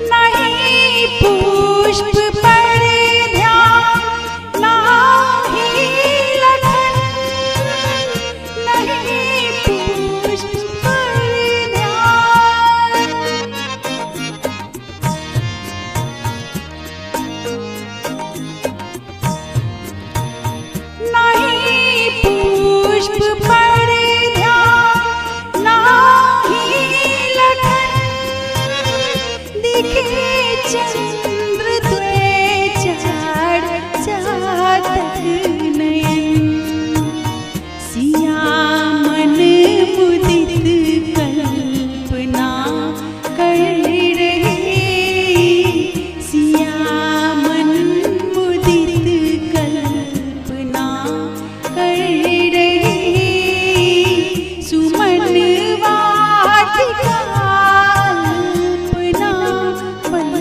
नहीं पुष्प पर ध्यान, नाही लगन, नहीं पुष्प पर ध्यान। नहीं पुष्प पर ध्यान, नाही लगन, दिखे चंद्र द्वे चातक नयन। सिया मन मुदित कल्पना कर रहे, सिया मन मुदित कल्पना कर रहे। सुमन वाटिका कल्पना बन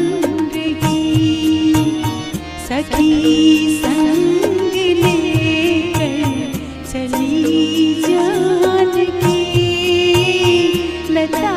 रही, सखी संग लेकर चली जानकी लता